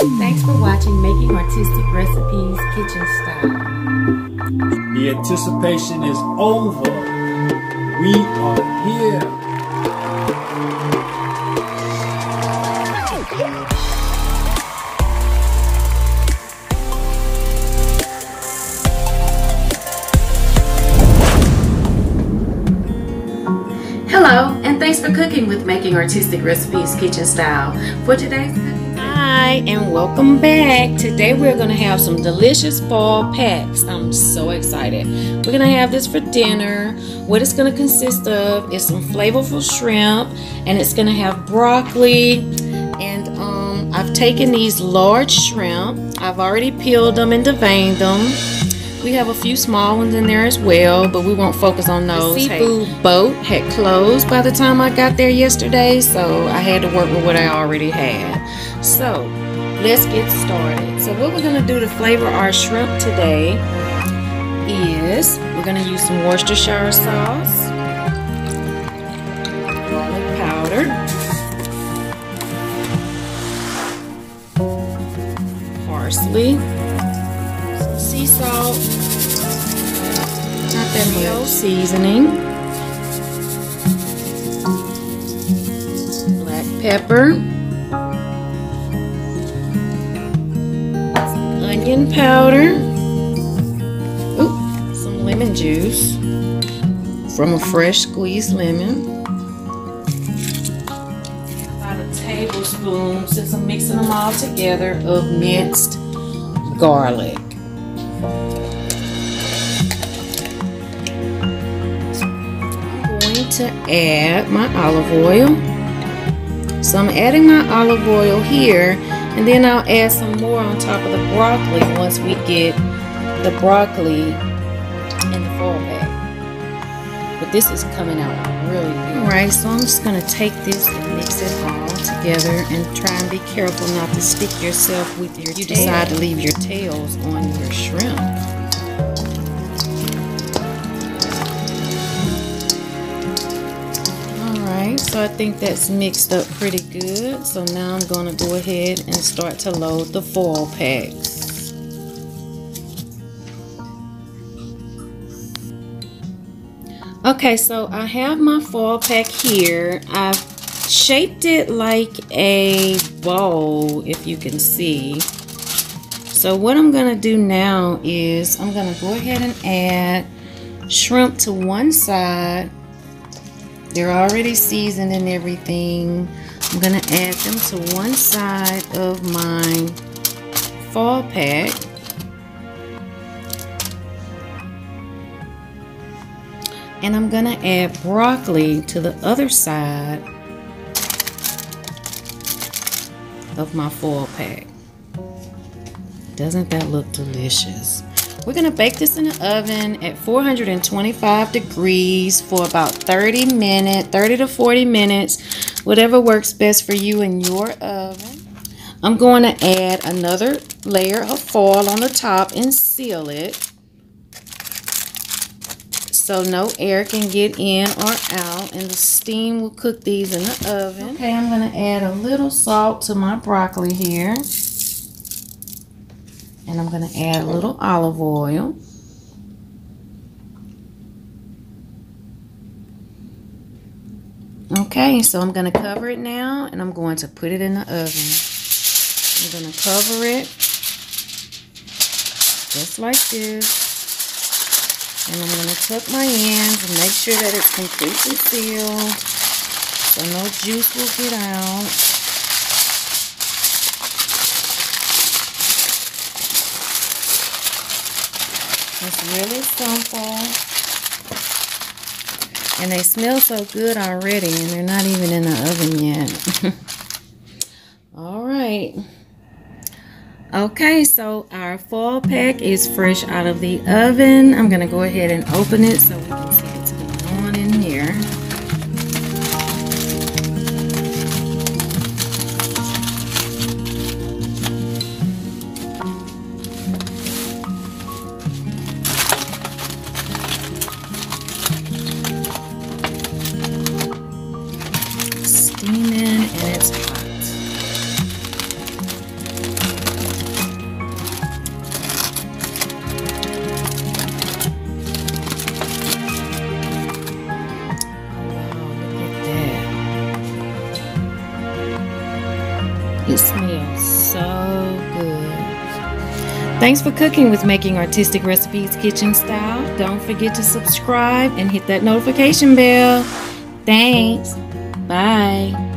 Thanks for watching Making Artistic Recipes Kitchen Style. The anticipation is over. We are here. Hello, and thanks for cooking with Making Artistic Recipes Kitchen Style. For today's cooking, hi, and welcome back. Today we're going to have some delicious fall packs. I'm so excited. We're going to have this for dinner. What it's going to consist of is some flavorful shrimp, and it's going to have broccoli. And I've taken these large shrimp. I've already peeled them and deveined them. We have a few small ones in there as well, but we won't focus on those. The seafood boat had closed by the time I got there yesterday, so I had to work with what I already had. So let's get started. So what we're going to do to flavor our shrimp today is we're going to use some Worcestershire sauce, garlic powder, parsley, sea salt, not that Creole Seasoning, black pepper, onion powder, some lemon juice from a fresh squeezed lemon, about a tablespoon, since I'm mixing them all together, of minced garlic. To add my olive oil. So I'm adding my olive oil here, and then I'll add some more on top of the broccoli once we get the broccoli in the fall pack. But this is coming out really good. Alright, so I'm just going to take this and mix it all together and try and be careful not to stick yourself with your tail. You decide to leave your tails on your shrimp. So I think that's mixed up pretty good. So now I'm going to go ahead and start to load the foil packs. Okay, so I have my foil pack here. I've shaped it like a bowl, if you can see. So what I'm going to do now is I'm going to go ahead and add shrimp to one side. They're already seasoned and everything. I'm going to add them to one side of my fall pack. And I'm going to add broccoli to the other side of my foil pack. Doesn't that look delicious? We're going to bake this in the oven at 425 degrees for about 30 to 40 minutes, whatever works best for you in your oven. I'm going to add another layer of foil on the top and seal it so no air can get in or out, and the steam will cook these in the oven. Okay, I'm going to add a little salt to my broccoli here. And I'm going to add a little olive oil. Okay, so I'm going to cover it now, and I'm going to put it in the oven. I'm going to cover it just like this. And I'm going to tuck my ends and make sure that it's completely sealed so no juice will get out. It's really simple, and they smell so good already, and they're not even in the oven yet. All right. Okay, so our fall pack is fresh out of the oven. I'm going to go ahead and open it so we can see what's going on in here. Steaming, and it's hot. So good. Thanks for cooking with Making Artistic Recipes Kitchen Style. Don't forget to subscribe and hit that notification bell. Thanks. Bye.